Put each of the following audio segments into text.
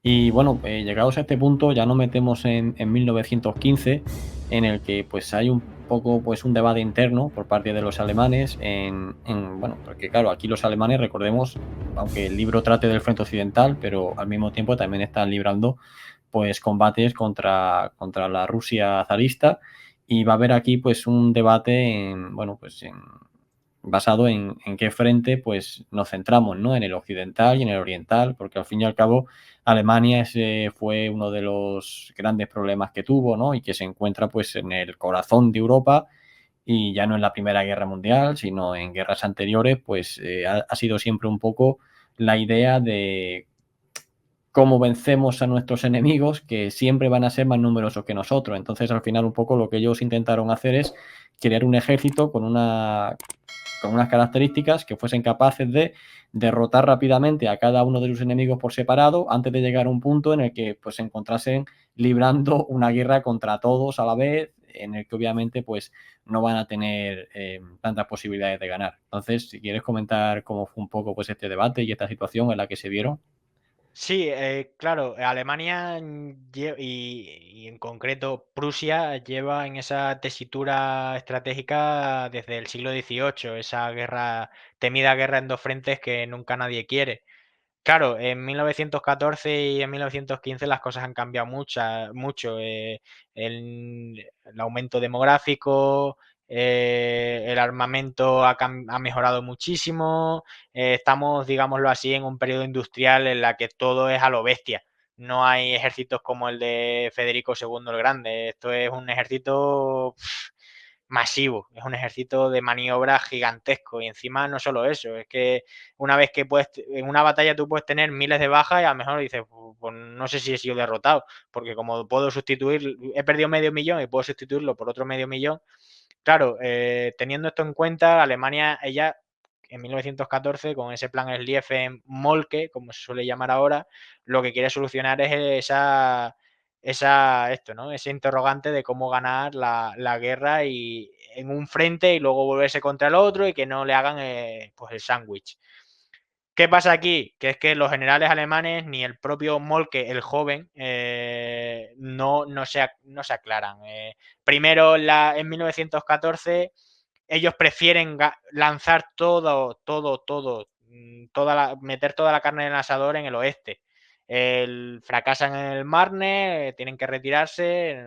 Y bueno, llegados a este punto ya nos metemos en 1915, en el que pues hay un poco pues un debate interno por parte de los alemanes bueno, porque claro, aquí los alemanes, recordemos, aunque el libro trate del frente occidental, pero al mismo tiempo también están librando pues combates contra la Rusia zarista, y va a haber aquí pues un debate bueno, pues basado en qué frente pues nos centramos, ¿no? En el occidental y en el oriental, porque al fin y al cabo Alemania ese fue uno de los grandes problemas que tuvo, ¿no? Y que se encuentra pues en el corazón de Europa, y ya no en la Primera Guerra Mundial, sino en guerras anteriores, pues ha sido siempre un poco la idea de cómo vencemos a nuestros enemigos, que siempre van a ser más numerosos que nosotros. Entonces, al final, un poco lo que ellos intentaron hacer es crear un ejército con unas características que fuesen capaces de derrotar rápidamente a cada uno de sus enemigos por separado, antes de llegar a un punto en el que pues, se encontrasen librando una guerra contra todos a la vez, en el que obviamente pues, no van a tener tantas posibilidades de ganar. Entonces, si quieres comentar cómo fue un poco pues, este debate y esta situación en la que se vieron. Sí, claro, Alemania y en concreto Prusia lleva en esa tesitura estratégica desde el siglo XVIII, esa guerra, temida guerra en dos frentes que nunca nadie quiere. Claro, en 1914 y en 1915 las cosas han cambiado mucho. El aumento demográfico, el armamento ha mejorado muchísimo. Estamos, digámoslo así, en un periodo industrial en la que todo es a lo bestia. No hay ejércitos como el de Federico II el Grande. Esto es un ejército masivo, es un ejército de maniobra gigantesco. Y encima no solo eso, es que una vez que en una batalla tú puedes tener miles de bajas y a lo mejor dices, pues no sé si he sido derrotado, porque como puedo sustituir, he perdido medio millón y puedo sustituirlo por otro medio millón. Claro, teniendo esto en cuenta, Alemania, ella en 1914, con ese plan Schlieffen-Moltke, como se suele llamar ahora, lo que quiere solucionar es esto, ¿no? Ese interrogante de cómo ganar la guerra y en un frente y luego volverse contra el otro y que no le hagan pues el sándwich. ¿Qué pasa aquí? Que es que los generales alemanes ni el propio Moltke, el joven, no se aclaran. Primero, en 1914, ellos prefieren lanzar meter toda la carne en el asador en el oeste. Fracasan en el Marne, tienen que retirarse,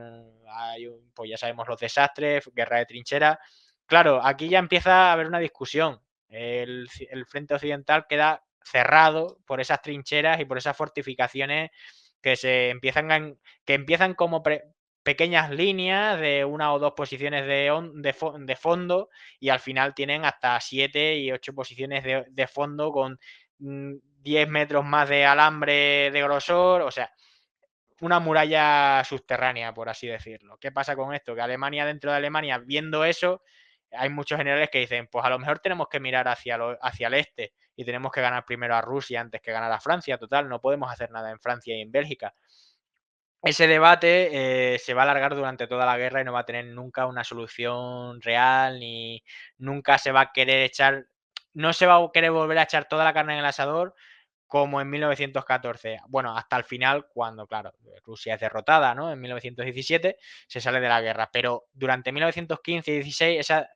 pues ya sabemos los desastres, guerra de trinchera. Claro, aquí ya empieza a haber una discusión. El frente occidental queda cerrado por esas trincheras y por esas fortificaciones que que empiezan como pequeñas líneas de una o dos posiciones de fondo y al final tienen hasta 7 y 8 posiciones de fondo con 10 metros más de alambre de grosor, o sea, una muralla subterránea, por así decirlo. ¿Qué pasa con esto? Que Alemania, dentro de Alemania, viendo eso, hay muchos generales que dicen, pues a lo mejor tenemos que mirar hacia el este y tenemos que ganar primero a Rusia antes que ganar a Francia. Total, no podemos hacer nada en Francia y en Bélgica. Ese debate se va a alargar durante toda la guerra y no va a tener nunca una solución real, ni nunca se va a querer echar, no se va a querer volver a echar toda la carne en el asador como en 1914. Bueno, hasta el final, cuando, claro, Rusia es derrotada, ¿no? En 1917 se sale de la guerra, pero durante 1915 y 16 esa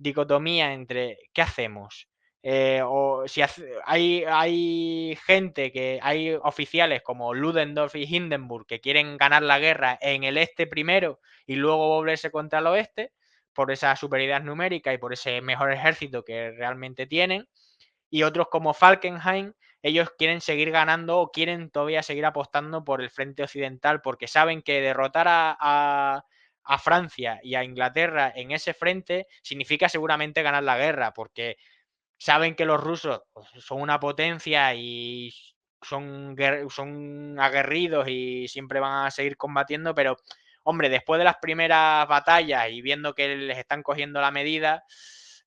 dicotomía entre ¿qué hacemos? O si hay oficiales como Ludendorff y Hindenburg que quieren ganar la guerra en el este primero y luego volverse contra el oeste por esa superioridad numérica y por ese mejor ejército que realmente tienen, y otros como Falkenhayn, ellos quieren seguir ganando o quieren todavía seguir apostando por el frente occidental porque saben que derrotar a Francia y a Inglaterra en ese frente significa seguramente ganar la guerra, porque saben que los rusos pues, son una potencia y son aguerridos y siempre van a seguir combatiendo, pero hombre, después de las primeras batallas y viendo que les están cogiendo la medida,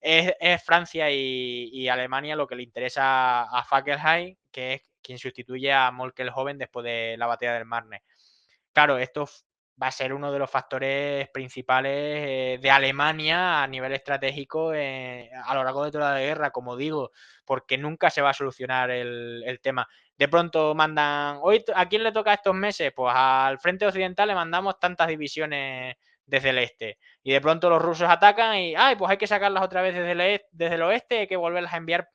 es Francia y Alemania lo que le interesa a Fackelheim, que es quien sustituye a Moltke el joven después de la batalla del Marne. Claro, esto va a ser uno de los factores principales de Alemania a nivel estratégico a lo largo de toda la guerra, como digo, porque nunca se va a solucionar el tema. de pronto mandan, hoy ¿a quién le toca estos meses? Pues al frente occidental le mandamos tantas divisiones desde el este. Y de pronto los rusos atacan y, ay, pues hay que sacarlas otra vez desde el oeste, hay que volverlas a enviar.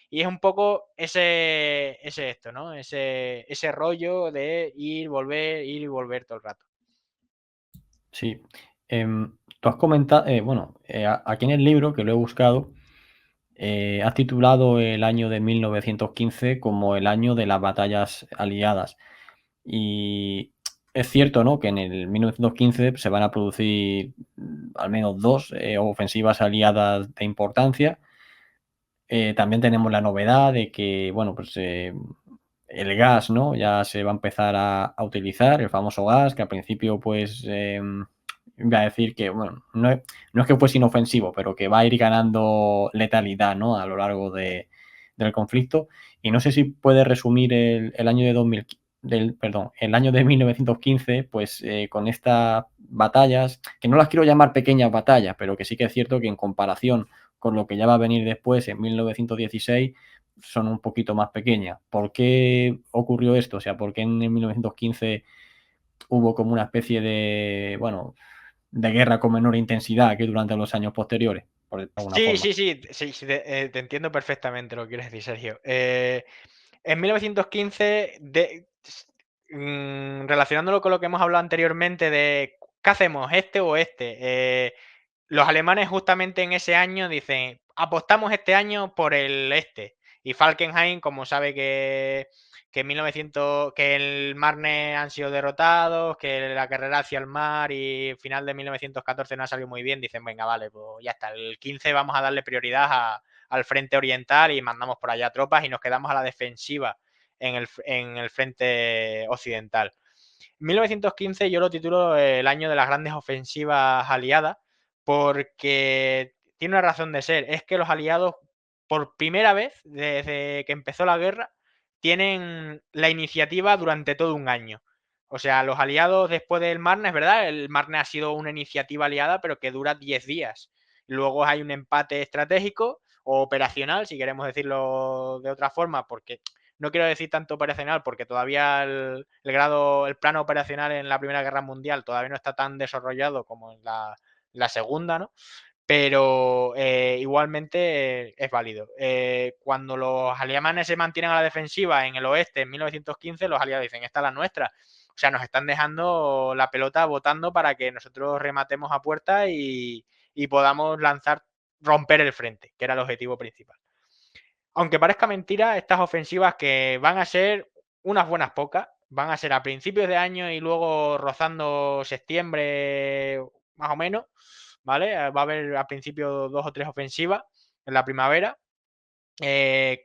Y es un poco ese esto, ¿no? Ese rollo de ir y volver todo el rato. Sí. Tú has comentado, bueno, aquí en el libro que lo he buscado, has titulado el año de 1915 como el año de las batallas aliadas. Y es cierto, ¿no?, que en el 1915 se van a producir al menos dos ofensivas aliadas de importancia. También tenemos la novedad de que, bueno, pues el gas, ¿no?, ya se va a empezar a utilizar, el famoso gas, que al principio, pues, iba a decir que, bueno, no es que fuese inofensivo, pero que va a ir ganando letalidad, ¿no?, a lo largo del conflicto. Y no sé si puedes resumir el año de 2000 perdón, el año de 1915, pues, con estas batallas, que no las quiero llamar pequeñas batallas, pero que sí que es cierto que en comparación con lo que ya va a venir después, en 1916, son un poquito más pequeñas. ¿Por qué ocurrió esto? O sea, ¿por qué en el 1915 hubo como una especie de, bueno, de guerra con menor intensidad que durante los años posteriores? Por de alguna Sí, forma. sí, sí, sí, sí, te entiendo perfectamente lo que quieres decir, Sergio. En 1915, relacionándolo con lo que hemos hablado anteriormente de ¿qué hacemos, este o este? Los alemanes justamente en ese año dicen, apostamos este año por el este. Y Falkenhayn, como sabe que en 1900, que el Marne han sido derrotados, que la carrera hacia el mar y final de 1914 no ha salido muy bien, dicen, venga, vale, pues ya está, el 15 vamos a darle prioridad al frente oriental y mandamos por allá tropas y nos quedamos a la defensiva en el frente occidental. 1915 yo lo titulo el año de las grandes ofensivas aliadas porque tiene una razón de ser. Es que los aliados, por primera vez desde que empezó la guerra, tienen la iniciativa durante todo un año. O sea, los aliados después del Marne, es verdad, el Marne ha sido una iniciativa aliada, pero que dura 10 días. Luego hay un empate estratégico o operacional, si queremos decirlo de otra forma, porque no quiero decir tanto operacional, porque todavía el plano operacional en la Primera Guerra Mundial todavía no está tan desarrollado como en la Segunda, ¿no? Pero igualmente es válido. Cuando los alemanes se mantienen a la defensiva en el oeste en 1915, los aliados dicen, esta es la nuestra. O sea, nos están dejando la pelota botando para que nosotros rematemos a puerta y podamos lanzar, romper el frente, que era el objetivo principal. Aunque parezca mentira, estas ofensivas que van a ser unas buenas pocas, van a ser a principios de año y luego rozando septiembre más o menos, ¿vale? Va a haber a principio 2 o 3 ofensivas en la primavera.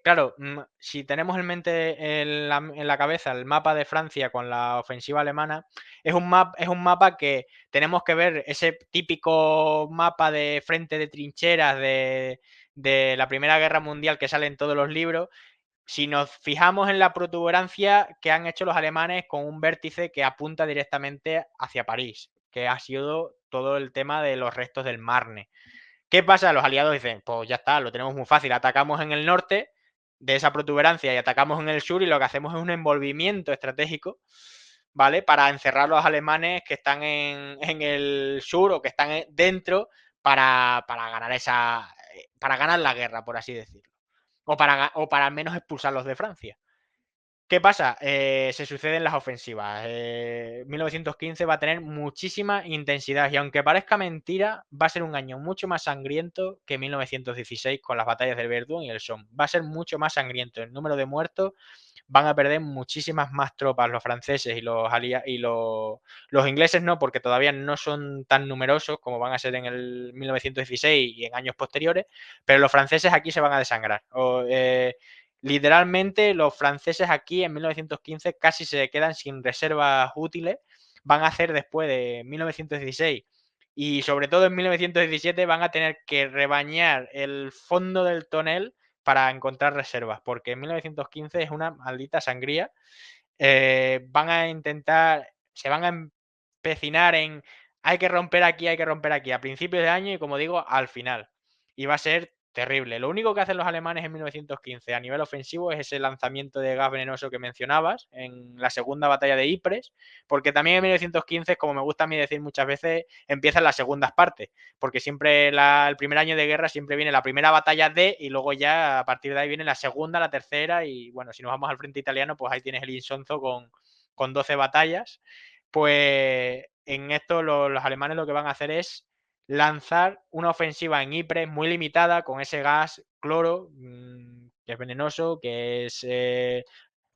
Claro, si tenemos en mente en la cabeza el mapa de Francia con la ofensiva alemana, es un mapa que tenemos que ver ese típico mapa de frente de trincheras de la Primera Guerra Mundial que sale en todos los libros. Si nos fijamos en la protuberancia que han hecho los alemanes con un vértice que apunta directamente hacia París, que ha sido todo el tema de los restos del Marne. ¿Qué pasa? Los aliados dicen, pues ya está, lo tenemos muy fácil, atacamos en el norte de esa protuberancia y atacamos en el sur y lo que hacemos es un envolvimiento estratégico, ¿vale? Para encerrar a los alemanes que están en el sur o que están dentro para ganar para ganar la guerra, por así decirlo. O para al menos expulsarlos de Francia. ¿Qué pasa? Se suceden las ofensivas. 1915 va a tener muchísima intensidad y aunque parezca mentira, va a ser un año mucho más sangriento que 1916 con las batallas del Verdún y el Somme. Va a ser mucho más sangriento. El número de muertos van a perder muchísimas más tropas los franceses y los ingleses no, porque todavía no son tan numerosos como van a ser en el 1916 y en años posteriores, pero los franceses aquí se van a desangrar. Literalmente los franceses aquí en 1915 casi se quedan sin reservas útiles, van a hacer después de 1916 y sobre todo en 1917 van a tener que rebañar el fondo del tonel para encontrar reservas, porque en 1915 es una maldita sangría. Van a intentar, se van a empecinar en hay que romper aquí, a principios de año y como digo, al final. Y va a ser terrible. Lo único que hacen los alemanes en 1915 a nivel ofensivo es ese lanzamiento de gas venenoso que mencionabas en la segunda batalla de Ypres, porque también en 1915, como me gusta a mí decir muchas veces, empiezan las segundas partes, porque siempre el primer año de guerra siempre viene la primera batalla de y luego ya a partir de ahí viene la segunda, la tercera y bueno, si nos vamos al frente italiano, pues ahí tienes el Isonzo con 12 batallas. Pues en esto los alemanes lo que van a hacer es lanzar una ofensiva en Ypres muy limitada con ese gas cloro, que es venenoso, que es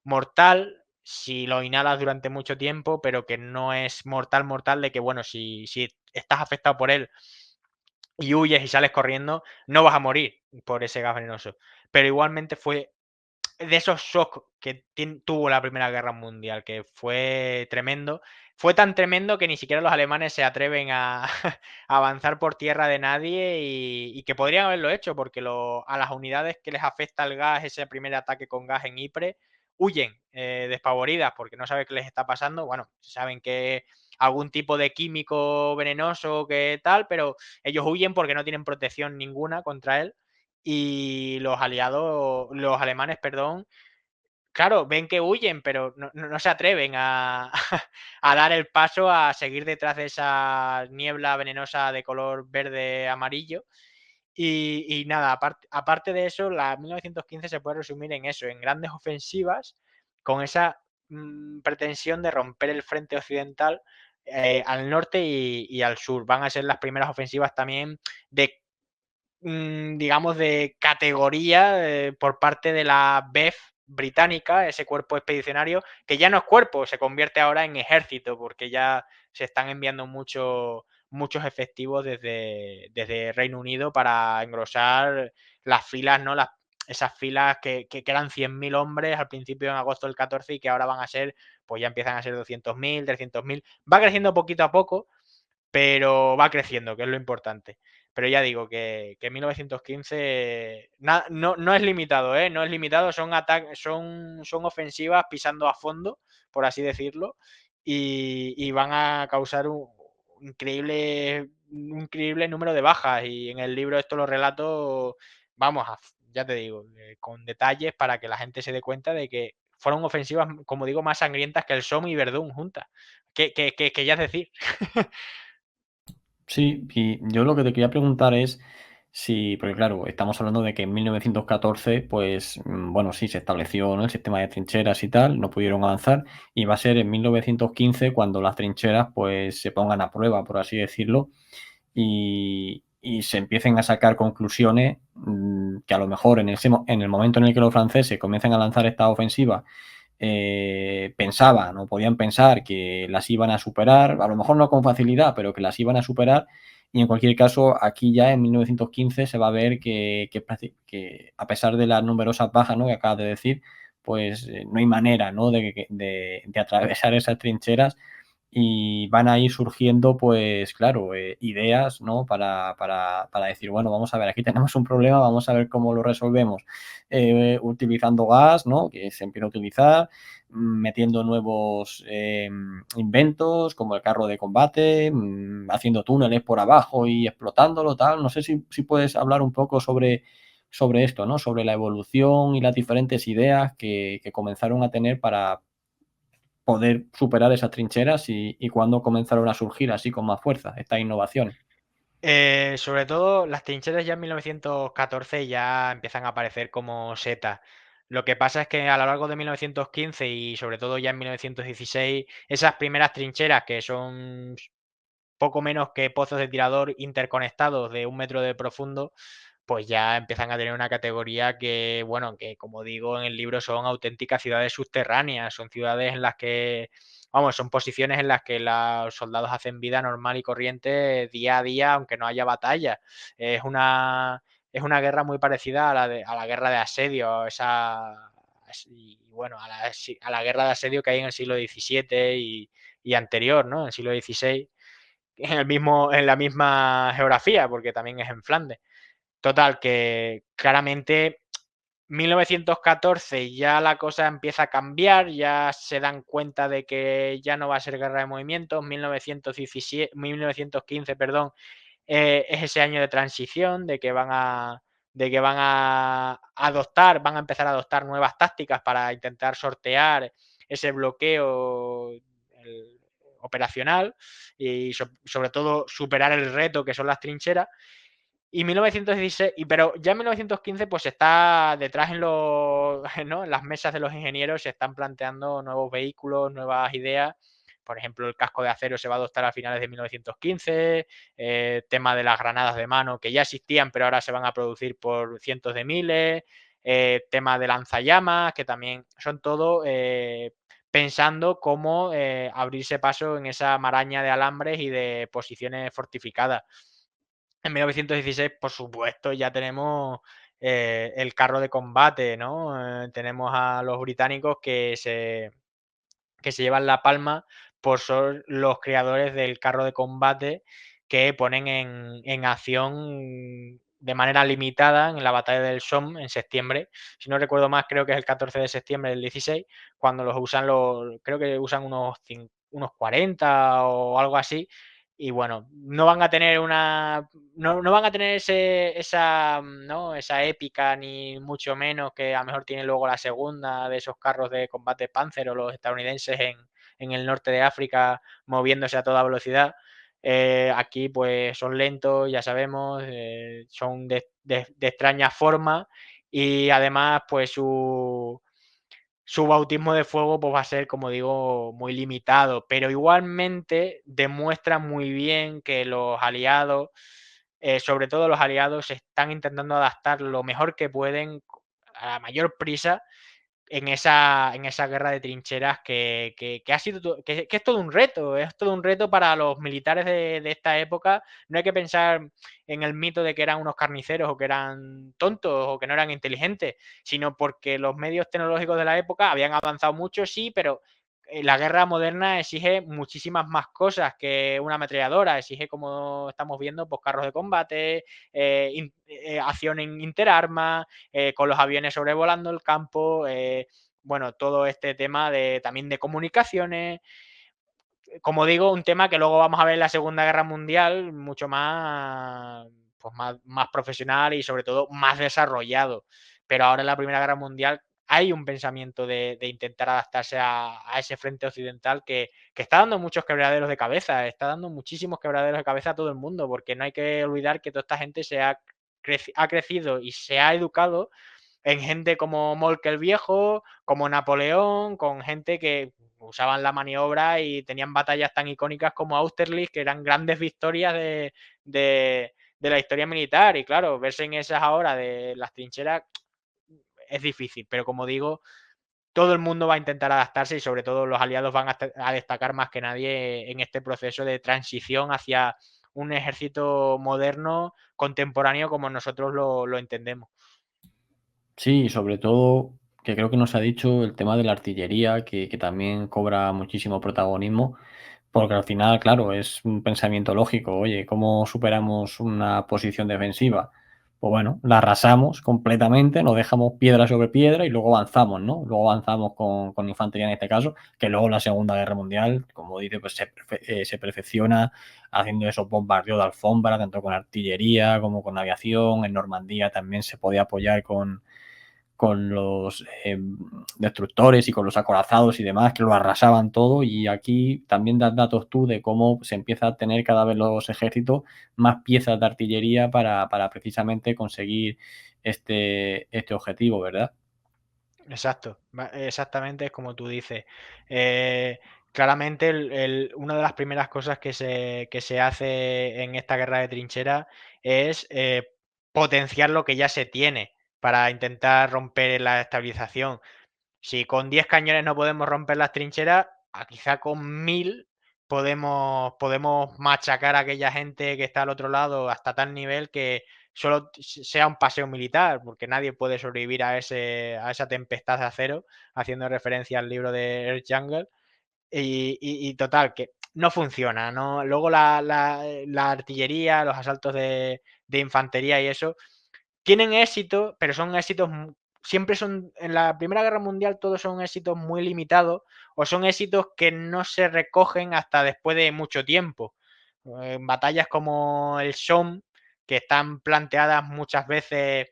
mortal si lo inhalas durante mucho tiempo, pero que no es mortal, mortal de que, bueno, si estás afectado por él y huyes y sales corriendo, no vas a morir por ese gas venenoso. Pero igualmente fue de esos shocks que tuvo la Primera Guerra Mundial, que fue tremendo. Fue tan tremendo que ni siquiera los alemanes se atreven a, a avanzar por tierra de nadie y que podrían haberlo hecho, porque a las unidades que les afecta el gas, ese primer ataque con gas en Ypres, huyen despavoridas porque no saben qué les está pasando. Bueno, saben que algún tipo de químico venenoso que tal, pero ellos huyen porque no tienen protección ninguna contra él y los aliados, los alemanes, perdón, claro, ven que huyen, pero no se atreven a, a dar el paso a seguir detrás de esa niebla venenosa de color verde amarillo. Y nada, aparte de eso, la 1915 se puede resumir en eso, en grandes ofensivas con esa pretensión de romper el frente occidental al norte y al sur. Van a ser las primeras ofensivas también de digamos, de categoría por parte de la BEF británica, ese cuerpo expedicionario, que ya no es cuerpo, se convierte ahora en ejército, porque ya se están enviando muchos efectivos desde Reino Unido para engrosar las filas, ¿no? Esas filas que eran 100.000 hombres al principio en agosto del 14 y que ahora van a ser, pues ya empiezan a ser 200.000, 300.000. Va creciendo poquito a poco, pero va creciendo, que es lo importante. Pero ya digo que 1915 no es limitado, ¿eh? No es limitado, son ofensivas pisando a fondo, por así decirlo, y van a causar un increíble número de bajas. Y en el libro esto lo relato, vamos, ya te digo, con detalles para que la gente se dé cuenta de que fueron ofensivas, como digo, más sangrientas que el Somme y Verdún juntas. Que ya es decir. Sí, y yo lo que te quería preguntar es si, porque claro, estamos hablando de que en 1914, pues, bueno, sí, se estableció, ¿no?, el sistema de trincheras y tal, no pudieron avanzar, y va a ser en 1915 cuando las trincheras, pues, se pongan a prueba, por así decirlo, y se empiecen a sacar conclusiones, que a lo mejor en el momento en el que los franceses comiencen a lanzar esta ofensiva pensaban o podían pensar que las iban a superar, a lo mejor no con facilidad, pero que las iban a superar. Y en cualquier caso, aquí ya en 1915 se va a ver que a pesar de las numerosas bajas, ¿no?, que acabas de decir, pues no hay manera, ¿no?, de atravesar esas trincheras y van a ir surgiendo, pues claro, ideas, ¿no?, para decir, bueno, vamos a ver, aquí tenemos un problema, vamos a ver cómo lo resolvemos, utilizando gas, ¿no?, que se empieza a utilizar, metiendo nuevos inventos, como el carro de combate, haciendo túneles por abajo y explotándolo, tal. No sé si puedes hablar un poco sobre esto, ¿no?, sobre la evolución y las diferentes ideas que comenzaron a tener para poder superar esas trincheras y cuándo comenzaron a surgir así con más fuerza estas innovaciones. Sobre todo las trincheras ya en 1914 ya empiezan a aparecer como setas. Lo que pasa es que a lo largo de 1915 y sobre todo ya en 1916, esas primeras trincheras que son poco menos que pozos de tirador interconectados de 1 metro de profundo, pues ya empiezan a tener una categoría que, bueno, que como digo en el libro son auténticas ciudades subterráneas, son ciudades en las que, vamos, son posiciones en las que los soldados hacen vida normal y corriente día a día, aunque no haya batalla. Es una guerra muy parecida a la guerra de asedio, y bueno, a la guerra de asedio que hay en el siglo XVII y anterior, ¿no? En el siglo XVI, en la misma geografía, porque también es en Flandes. Total, que claramente 1914 ya la cosa empieza a cambiar, ya se dan cuenta de que ya no va a ser guerra de movimientos, 1915, perdón, es ese año de transición, de que van a de que van a empezar a adoptar nuevas tácticas para intentar sortear ese bloqueo operacional y sobre todo superar el reto que son las trincheras. Y 1916, pero ya en 1915 pues está detrás ¿no? En las mesas de los ingenieros se están planteando nuevos vehículos, nuevas ideas. Por ejemplo, el casco de acero se va a adoptar a finales de 1915, tema de las granadas de mano que ya existían pero ahora se van a producir por cientos de miles, tema de lanzallamas, que también son todo pensando cómo abrirse paso en esa maraña de alambres y de posiciones fortificadas. En 1916, por supuesto, ya tenemos el carro de combate, ¿no? Tenemos a los británicos que se llevan la palma por ser los creadores del carro de combate que ponen en acción de manera limitada en la batalla del Somme en septiembre. Si no recuerdo más, creo que es el 14 de septiembre del 16, cuando los usan creo que usan unos 40 o algo así. Y bueno, no van a tener no van a tener ¿no? esa épica, ni mucho menos que a lo mejor tiene luego la segunda de esos carros de combate Panzer o los estadounidenses en el norte de África moviéndose a toda velocidad. Aquí pues son lentos, ya sabemos, son de extraña forma y además pues su bautismo de fuego pues va a ser, como digo, muy limitado, pero igualmente demuestra muy bien que los aliados, sobre todo los aliados, están intentando adaptar lo mejor que pueden a la mayor prisa en esa guerra de trincheras que ha sido que es todo un reto para los militares de esta época. No hay que pensar en el mito de que eran unos carniceros o que eran tontos o que no eran inteligentes, sino porque los medios tecnológicos de la época habían avanzado mucho, sí, pero la guerra moderna exige muchísimas más cosas que una ametralladora, exige, como estamos viendo, pues carros de combate, acción en interarmas, con los aviones sobrevolando el campo, bueno, todo este tema también de comunicaciones. Como digo, un tema que luego vamos a ver en la Segunda Guerra Mundial mucho más, pues más profesional y sobre todo más desarrollado. Pero ahora en la Primera Guerra Mundial hay un pensamiento de intentar adaptarse a ese frente occidental que está dando muchos quebraderos de cabeza, está dando muchísimos quebraderos de cabeza a todo el mundo, porque no hay que olvidar que toda esta gente ha crecido y se ha educado en gente como Molke el Viejo, como Napoleón, con gente que usaban la maniobra y tenían batallas tan icónicas como Austerlitz, que eran grandes victorias de la historia militar. Y claro, verse en esas ahora de las trincheras es difícil, pero como digo, todo el mundo va a intentar adaptarse y sobre todo los aliados van a destacar más que nadie en este proceso de transición hacia un ejército moderno, contemporáneo, como nosotros lo entendemos. Sí, sobre todo, que creo que nos ha dicho el tema de la artillería, que también cobra muchísimo protagonismo, porque al final, claro, es un pensamiento lógico. Oye, ¿cómo superamos una posición defensiva? Pues bueno, la arrasamos completamente, nos dejamos piedra sobre piedra y luego avanzamos, ¿no? Luego avanzamos con infantería en este caso, que luego en la Segunda Guerra Mundial, como dice, pues se perfecciona haciendo esos bombardeos de alfombra, tanto con artillería como con aviación. En Normandía también se podía apoyar con los destructores y con los acorazados y demás, que lo arrasaban todo. Y aquí también das datos tú de cómo se empieza a tener cada vez los ejércitos más piezas de artillería para precisamente conseguir este objetivo, ¿verdad? Exacto, exactamente es como tú dices. Eh, Claramente, una de las primeras cosas que se hace en esta guerra de trinchera es potenciar lo que ya se tiene para intentar romper la estabilización. Si con 10 cañones no podemos romper las trincheras, quizá con 1000 podemos machacar a aquella gente que está al otro lado hasta tal nivel que solo sea un paseo militar, porque nadie puede sobrevivir a esa tempestad de acero, haciendo referencia al libro de Earth Jungle. Y total, que no funciona, ¿no? Luego la artillería, los asaltos de infantería y eso, tienen éxito, pero son éxitos siempre son en la Primera Guerra Mundial todos son éxitos muy limitados o son éxitos que no se recogen hasta después de mucho tiempo. En batallas como el Somme que están planteadas muchas veces,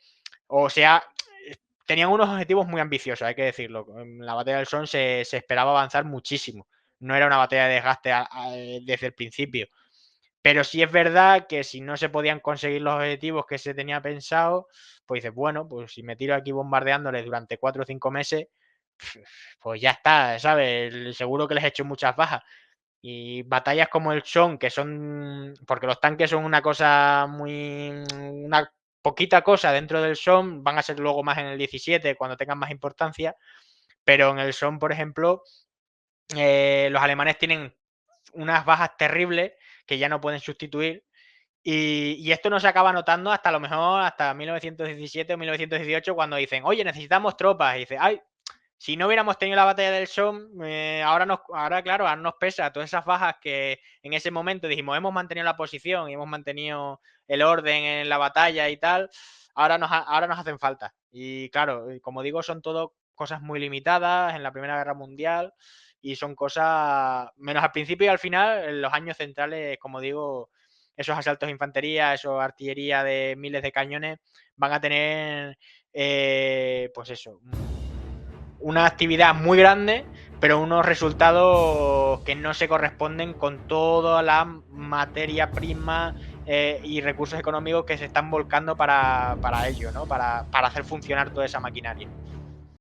o sea, tenían unos objetivos muy ambiciosos, hay que decirlo. En la batalla del Somme se esperaba avanzar muchísimo. No era una batalla de desgaste desde el principio. Pero sí es verdad que si no se podían conseguir los objetivos que se tenía pensado, pues dices, bueno, pues si me tiro aquí bombardeándoles durante 4 o 5 meses, pues ya está, ¿sabes? Seguro que les he hecho muchas bajas. Y batallas como el Somme, que son. Porque los tanques son una cosa muy. Una poquita cosa dentro del Somme, van a ser luego más en el 17, cuando tengan más importancia. Pero en el Somme, por ejemplo, los alemanes tienen unas bajas terribles que ya no pueden sustituir. Y esto no se acaba notando hasta a lo mejor hasta 1917 o 1918, cuando dicen, oye, necesitamos tropas. Y dice, ay, si no hubiéramos tenido la batalla del Somme, ahora, claro, ahora nos pesa todas esas bajas que en ese momento dijimos, hemos mantenido la posición y hemos mantenido el orden en la batalla y tal, ahora nos hacen falta. Y claro, como digo, son todo cosas muy limitadas en la Primera Guerra Mundial y son cosas, menos al principio y al final, en los años centrales, como digo, esos asaltos de infantería, esos artillería de miles de cañones, van a tener, pues eso, una actividad muy grande, pero unos resultados que no se corresponden con toda la materia prima y recursos económicos que se están volcando para ello, ¿no? Para hacer funcionar toda esa maquinaria.